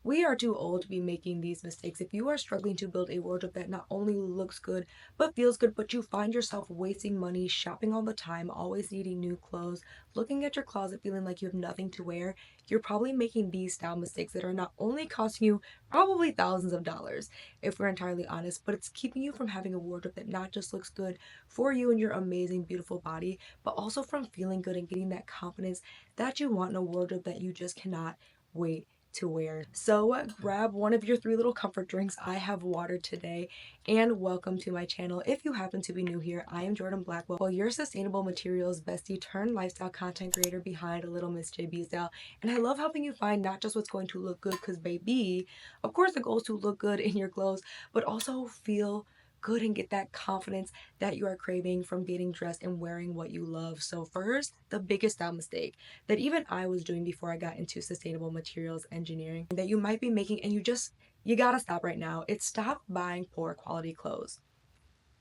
We are too old to be making these mistakes. If you are struggling to build a wardrobe that not only looks good but feels good, but you find yourself wasting money, shopping all the time, always needing new clothes, looking at your closet feeling like you have nothing to wear, you're probably making these style mistakes that are not only costing you probably thousands of dollars, if we're entirely honest, but it's keeping you from having a wardrobe that not just looks good for you and your amazing, beautiful body, but also from feeling good and getting that confidence that you want in a wardrobe that you just cannot wait to wear. So grab one of your 3 little comfort drinks. I have water today, and welcome to my channel. If you happen to be new here, I am Jordan Blackwell, your sustainable materials bestie turned lifestyle content creator behind a little Miss JB style. And I love helping you find not just what's going to look good, because baby, of course the goal is to look good in your clothes, but also feel good and get that confidence that you are craving from getting dressed and wearing what you love. So first, the biggest style mistake that even I was doing before I got into sustainable materials engineering that you might be making, and you gotta stop right now. It's stop buying poor quality clothes.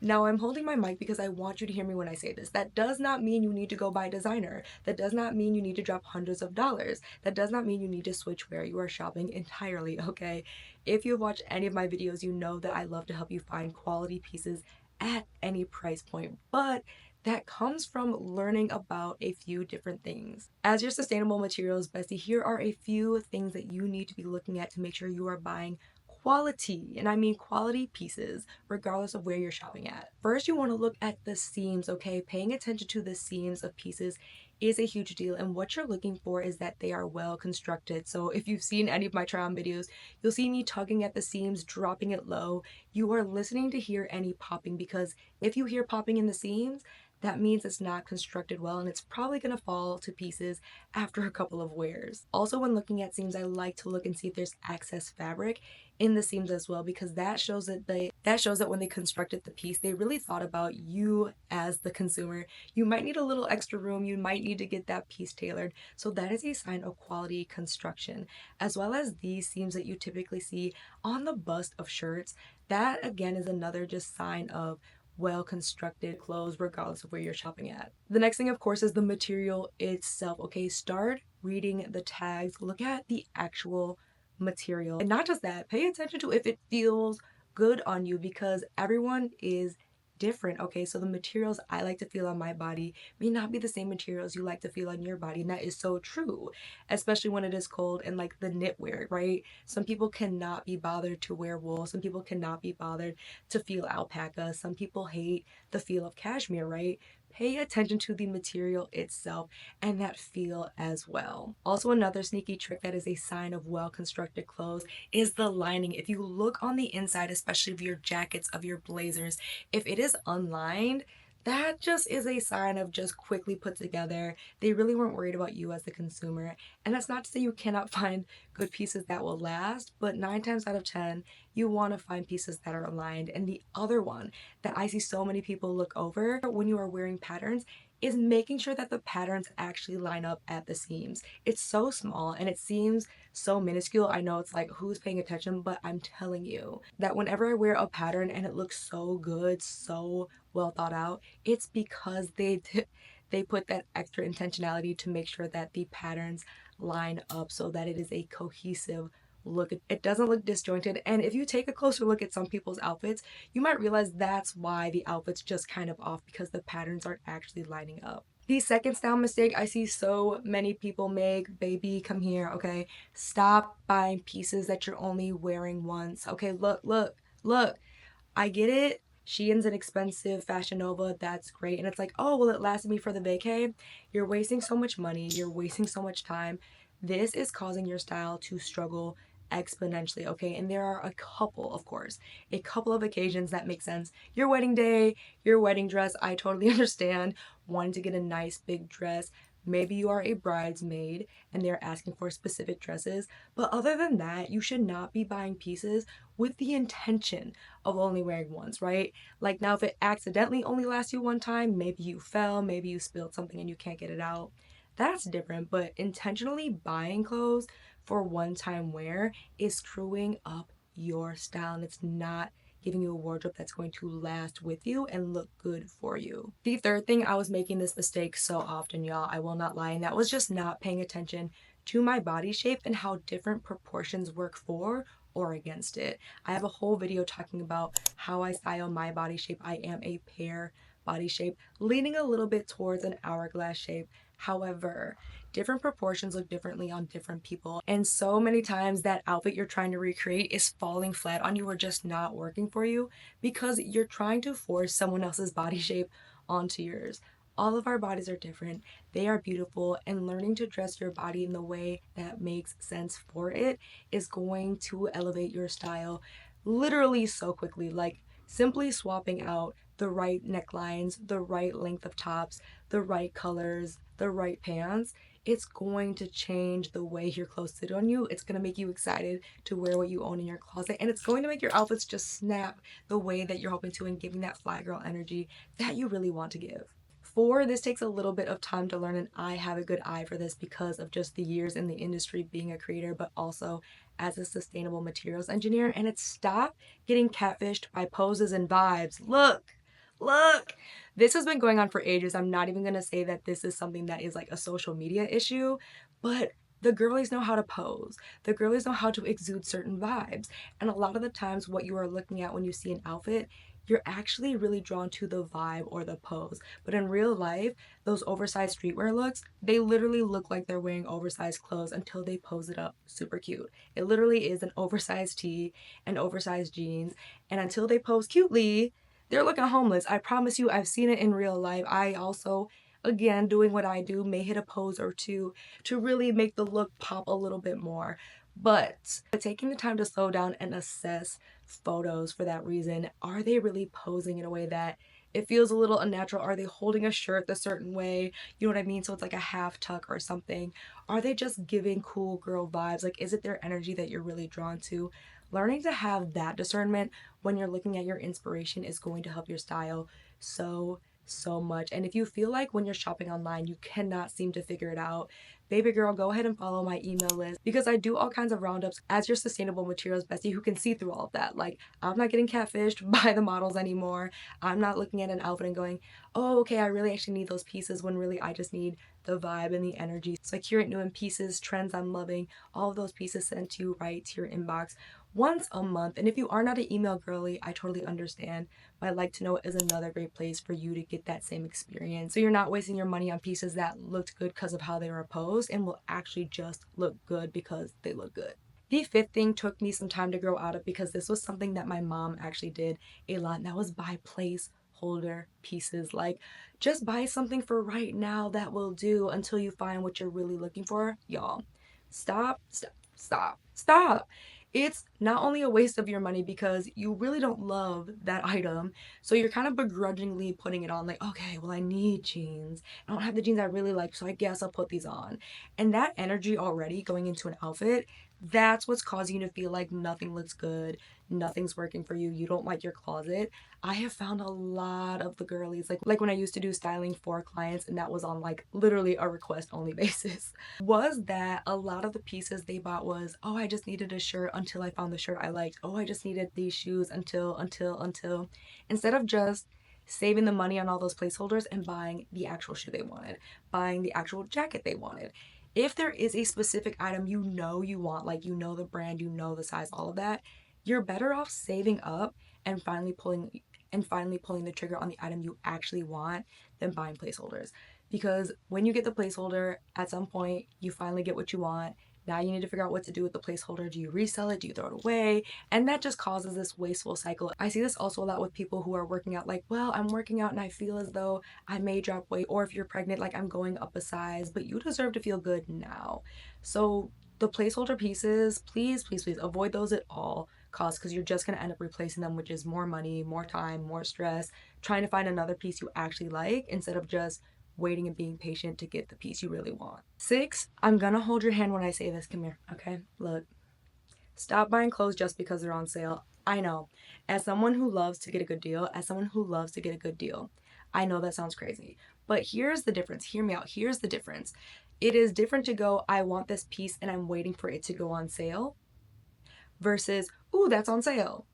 Now, I'm holding my mic because I want you to hear me when I say this. That does not mean you need to go buy designer. That does not mean you need to drop hundreds of dollars. That does not mean you need to switch where you are shopping entirely, okay? If you've watched any of my videos, you know that I love to help you find quality pieces at any price point. But that comes from learning about a few different things. As your sustainable materials bestie, here are a few things that you need to be looking at to make sure you are buying quality, and I mean quality pieces, regardless of where you're shopping at. First, you want to look at the seams, okay? Paying attention to the seams of pieces is a huge deal, and what you're looking for is that they are well constructed. So if you've seen any of my try on videos, you'll see me tugging at the seams, dropping it low. You are listening to hear any popping, because if you hear popping in the seams, that means it's not constructed well, and it's probably going to fall to pieces after a couple of wears. Also, when looking at seams, I like to look and see if there's excess fabric in the seams as well, because that shows that when they constructed the piece, they really thought about you as the consumer. You might need a little extra room, you might need to get that piece tailored. So that is a sign of quality construction, as well as these seams that you typically see on the bust of shirts. That again is another just sign of well constructed clothes, regardless of where you're shopping at. The next thing, of course, is the material itself. Okay, start reading the tags, look at the actual material, and not just that, pay attention to if it feels good on you, because everyone is different. Okay, so the materials I like to feel on my body may not be the same materials you like to feel on your body, and that is so true, especially when it is cold. And like the knitwear, right? Some people cannot be bothered to wear wool, some people cannot be bothered to feel alpaca, some people hate the feel of cashmere, right? Pay attention to the material itself and that feel as well. Also, another sneaky trick that is a sign of well constructed clothes is the lining. If you look on the inside, especially of your jackets, of your blazers, if it is unlined, that just is a sign of just quickly put together. They really weren't worried about you as the consumer. And that's not to say you cannot find good pieces that will last, but 9 times out of 10, you want to find pieces that are aligned. And the other one that I see so many people look over when you are wearing patterns is making sure that the patterns actually line up at the seams. It's so small and it seems so minuscule. I know it's like, who's paying attention? But I'm telling you that whenever I wear a pattern and it looks so good, so well thought out, it's because they put that extra intentionality to make sure that the patterns line up so that it is a cohesive look. It doesn't look disjointed. And if you take a closer look at some people's outfits, you might realize that's why the outfit's just kind of off, because the patterns aren't actually lining up. The second style mistake I see so many people make, baby, come here, okay? Stop buying pieces that you're only wearing once. Okay, look. I get it. Shein's an expensive Fashion Nova. That's great. And it's like, oh, well, it lasted me for the vacay. You're wasting so much money. You're wasting so much time. This is causing your style to struggle exponentially, okay? And there are a couple, of course, a couple of occasions that make sense. Your wedding day, your wedding dress, I totally understand wanting to get a nice big dress. Maybe you are a bridesmaid and they're asking for specific dresses. But other than that, you should not be buying pieces with the intention of only wearing once, right? Like now, if it accidentally only lasts you one time, maybe you fell, maybe you spilled something and you can't get it out. That's different, but intentionally buying clothes for one-time wear is screwing up your style, and it's not giving you a wardrobe that's going to last with you and look good for you. The third thing, I was making this mistake so often, y'all, I will not lie, and that was just not paying attention to my body shape and how different proportions work for or against it. I have a whole video talking about how I style my body shape. I am a pear body shape, leaning a little bit towards an hourglass shape. However, different proportions look differently on different people. And so many times that outfit you're trying to recreate is falling flat on you or just not working for you because you're trying to force someone else's body shape onto yours. All of our bodies are different. They are beautiful, and learning to dress your body in the way that makes sense for it is going to elevate your style literally so quickly. Like simply swapping out the right necklines, the right length of tops, the right colors, the right pants, it's going to change the way your clothes sit on you. It's going to make you excited to wear what you own in your closet, and it's going to make your outfits just snap the way that you're hoping to and giving that fly girl energy that you really want to give. Four, this takes a little bit of time to learn, and I have a good eye for this because of just the years in the industry being a creator, but also as a sustainable materials engineer. And it's stop getting catfished by poses and vibes. Look, this has been going on for ages. I'm not even going to say that this is something that is like a social media issue, but the girlies know how to pose. The girlies know how to exude certain vibes. And a lot of the times, what you are looking at when you see an outfit, you're actually really drawn to the vibe or the pose. But in real life, those oversized streetwear looks, they literally look like they're wearing oversized clothes until they pose it up super cute. It literally is an oversized tee and oversized jeans. And until they pose cutely, they're looking homeless. I promise you, I've seen it in real life. I also, again, doing what I do, may hit a pose or two to really make the look pop a little bit more. But taking the time to slow down and assess photos for that reason, are they really posing in a way that it feels a little unnatural? Are they holding a shirt a certain way? You know what I mean? So it's like a half tuck or something. Are they just giving cool girl vibes? Like, is it their energy that you're really drawn to? Learning to have that discernment when you're looking at your inspiration is going to help your style so much. And if you feel like when you're shopping online you cannot seem to figure it out, baby girl, go ahead and follow my email list because I do all kinds of roundups as your sustainable materials bestie who can see through all of that. Like, I'm not getting catfished by the models anymore. I'm not looking at an outfit and going, oh, okay, I really actually need those pieces, when really I just need the vibe and the energy. So I curate new in pieces, trends I'm loving, all of those pieces sent to you right to your inbox once a month. And if you are not an email girly, I totally understand. My Like to Know is another great place for you to get that same experience. So you're not wasting your money on pieces that looked good because of how they were posed and will actually just look good because they look good. The fifth thing took me some time to grow out of because this was something that my mom actually did a lot, and that was buy placeholder pieces. Like, just buy something for right now that will do until you find what you're really looking for. Y'all, stop. It's not only a waste of your money because you really don't love that item, so you're kind of begrudgingly putting it on, like, okay, well, I need jeans. I don't have the jeans I really like, so I guess I'll put these on. And that energy already going into an outfit, that's what's causing you to feel like nothing looks good, nothing's working for you, you don't like your closet. I have found a lot of the girlies, like when I used to do styling for clients and that was on like literally a request only basis, was that a lot of the pieces they bought was, oh, I just needed a shirt until I found the shirt I liked. Oh, I just needed these shoes until. Instead of just saving the money on all those placeholders and buying the actual shoe they wanted, buying the actual jacket they wanted. If there is a specific item you know you want, like you know the brand, you know the size, all of that, you're better off saving up and finally pulling the trigger on the item you actually want than buying placeholders. Because when you get the placeholder, at some point you finally get what you want. Now you need to figure out what to do with the placeholder. Do you resell it? Do you throw it away? And that just causes this wasteful cycle. I see this also a lot with people who are working out, like, well, I'm working out and I feel as though I may drop weight, or if you're pregnant, like, I'm going up a size, but you deserve to feel good now. So the placeholder pieces, please avoid those at all costs, because you're just going to end up replacing them, which is more money, more time, more stress, trying to find another piece you actually like instead of just waiting and being patient to get the piece you really want. 6, I'm gonna hold your hand when I say this. Come here, okay? Look, stop buying clothes just because they're on sale. I know, as someone who loves to get a good deal, I know that sounds crazy, but here's the difference. Hear me out. Here's the difference. It is different to go, I want this piece and I'm waiting for it to go on sale, versus, ooh, that's on sale.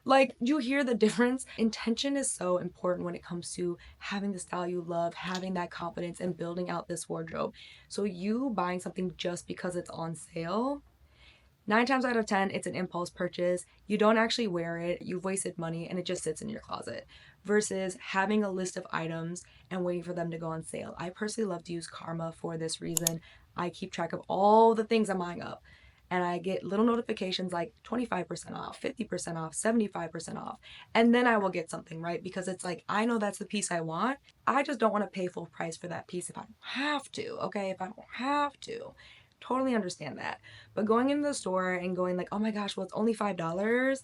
Like, you hear the difference? Intention is so important when it comes to having the style you love, having that confidence, and building out this wardrobe. So you buying something just because it's on sale, 9 times out of 10, it's an impulse purchase. You don't actually wear it, you've wasted money, and it just sits in your closet. Versus having a list of items and waiting for them to go on sale. I personally love to use Karma for this reason. I keep track of all the things I'm eyeing up. And I get little notifications like 25% off, 50% off, 75% off. And then I will get something, right? Because it's like, I know that's the piece I want. I just don't want to pay full price for that piece if I don't have to, okay? If I don't have to. Totally understand that. But going into the store and going like, oh my gosh, well, it's only $5.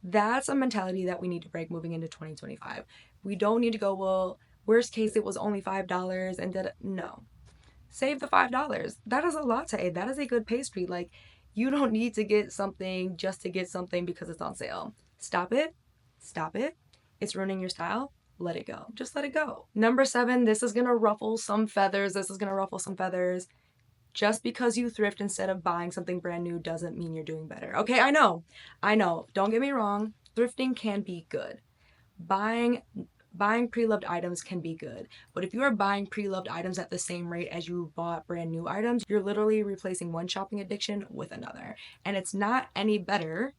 That's a mentality that we need to break moving into 2025. We don't need to go, well, worst case, it was only $5 and did it. No. Save the $5. That is a latte. That is a good pastry. Like, you don't need to get something just to get something because it's on sale. Stop it. Stop it. It's ruining your style. Let it go. Just let it go. Number 7, this is going to ruffle some feathers. Just because you thrift instead of buying something brand new doesn't mean you're doing better. Okay, I know. Don't get me wrong. Thrifting can be good. Buying pre-loved items can be good. But if you are buying pre-loved items at the same rate as you bought brand new items, you're literally replacing one shopping addiction with another. And it's not any better.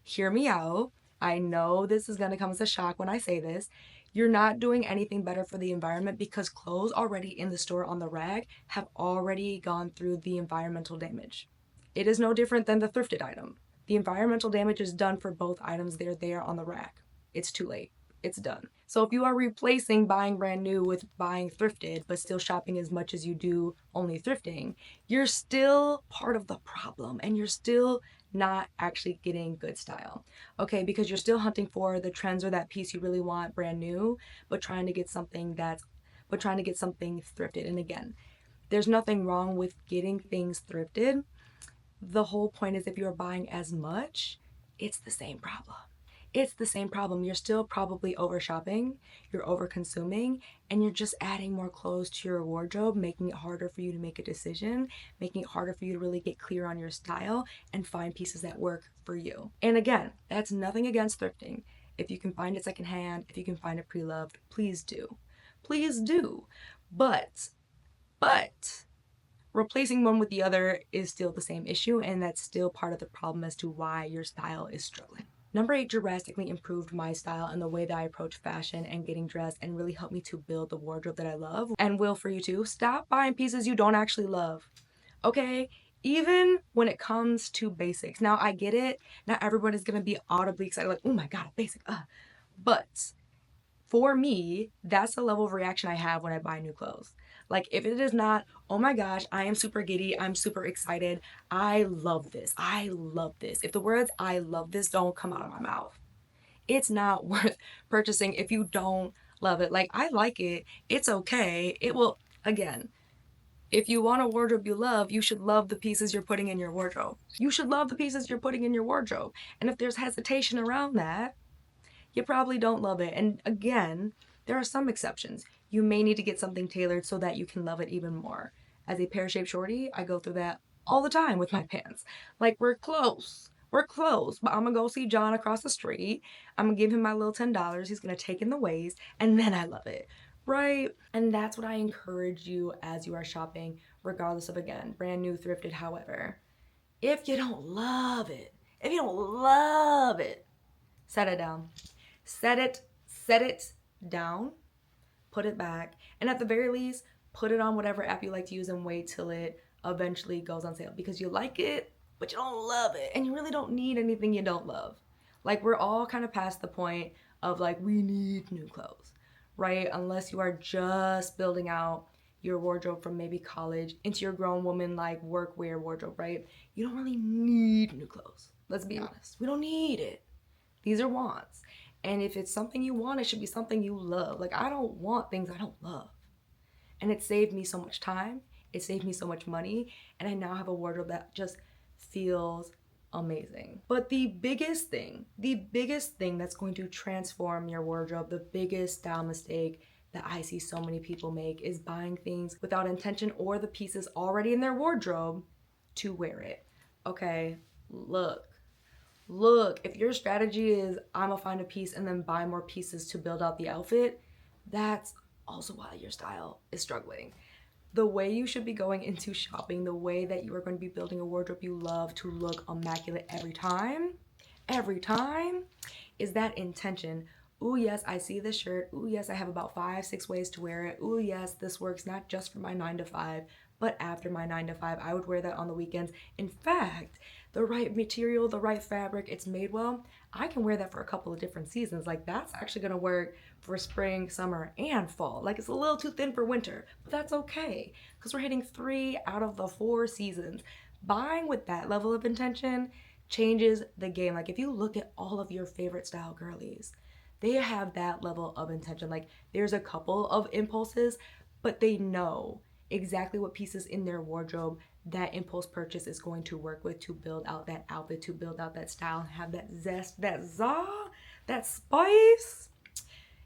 Hear me out. I know this is going to come as a shock when I say this. You're not doing anything better for the environment because clothes already in the store on the rack have already gone through the environmental damage. It is no different than the thrifted item. The environmental damage is done for both items. They're there on the rack. It's too late. It's done. So if you are replacing buying brand new with buying thrifted, but still shopping as much as you do only thrifting, you're still part of the problem and you're still not actually getting good style. Okay, because you're still hunting for the trends or that piece you really want brand new, but trying to get something thrifted. And again, there's nothing wrong with getting things thrifted. The whole point is if you're buying as much, it's the same problem. It's the same problem. You're still probably over shopping, you're over consuming, and you're just adding more clothes to your wardrobe, making it harder for you to make a decision, making it harder for you to really get clear on your style and find pieces that work for you. And again, that's nothing against thrifting. If you can find it secondhand, if you can find it pre-loved, please do. Please do. But replacing one with the other is still the same issue, and that's still part of the problem as to why your style is struggling. Number 8 drastically improved my style and the way that I approach fashion and getting dressed and really helped me to build the wardrobe that I love and will for you too. Stop buying pieces you don't actually love. Okay? Even when it comes to basics. Now, I get it. Not everyone is going to be audibly excited like, oh my God, a basic. But for me, that's the level of reaction I have when I buy new clothes. Like, if it is not, oh my gosh, I am super giddy, I'm super excited, I love this. If the words I love this don't come out of my mouth, it's not worth purchasing if you don't love it. Like, I like it, it's okay. It will, again, if you want a wardrobe you love, you should love the pieces you're putting in your wardrobe. And if there's hesitation around that, you probably don't love it. And again, there are some exceptions. You may need to get something tailored so that you can love it even more. As a pear-shaped shorty, I go through that all the time with my pants. Like, we're close, but I'm gonna go see John across the street. I'm gonna give him my little $10. He's gonna take in the waist, and then I love it, right? And that's what I encourage you as you are shopping, regardless of, again, brand new, thrifted, however. If you don't love it, set it down. Set it down, put it back, and at the very least, put it on whatever app you like to use and wait till it eventually goes on sale because you like it, but you don't love it, and you really don't need anything you don't love. Like, we're all kind of past the point of like, we need new clothes, right? Unless you are just building out your wardrobe from maybe college into your grown woman like workwear wardrobe, right? You don't really need new clothes. Let's be honest. We don't need it. These are wants. And if it's something you want, it should be something you love. Like, I don't want things I don't love. And it saved me so much time. It saved me so much money. And I now have a wardrobe that just feels amazing. But the biggest thing that's going to transform your wardrobe, the biggest style mistake that I see so many people make is buying things without intention or the pieces already in their wardrobe to wear it. Okay, look. Look, if your strategy is I'm gonna find a piece and then buy more pieces to build out the outfit, that's also why your style is struggling. The way you should be going into shopping, the way that you are going to be building a wardrobe you love to look immaculate every time, is that intention. Ooh, yes, I see this shirt. Ooh, yes, I have about 5, 6 ways to wear it. Ooh, yes, this works not just for my 9 to 5, but after my 9 to 5. I would wear that on the weekends. In fact, the right material, the right fabric, it's made well. I can wear that for a couple of different seasons. Like, that's actually gonna work for spring, summer, and fall. Like, it's a little too thin for winter, but that's okay because we're hitting 3 out of the 4 seasons. Buying with that level of intention changes the game. Like, if you look at all of your favorite style girlies, they have that level of intention. Like, there's a couple of impulses, but they know exactly what pieces in their wardrobe that impulse purchase is going to work with to build out that outfit, to build out that style, and have that zest, that za, that spice.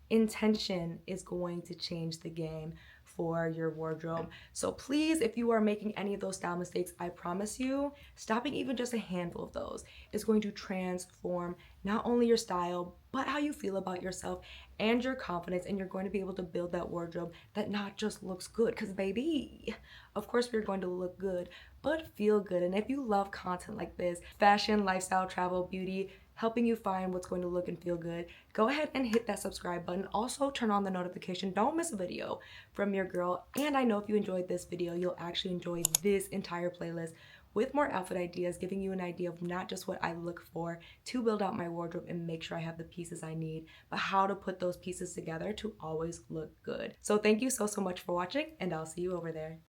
Intention is going to change the game for your wardrobe. So please, if you are making any of those style mistakes, I promise you, stopping even just a handful of those is going to transform not only your style, but how you feel about yourself and your confidence. And you're going to be able to build that wardrobe that not just looks good, because baby, of course we're going to look good, but feel good. And if you love content like this, fashion, lifestyle, travel, beauty, helping you find what's going to look and feel good, go ahead and hit that subscribe button. Also turn on the notification. Don't miss a video from your girl. And I know if you enjoyed this video, you'll actually enjoy this entire playlist with more outfit ideas, giving you an idea of not just what I look for to build out my wardrobe and make sure I have the pieces I need, but how to put those pieces together to always look good. So thank you so much for watching, and I'll see you over there.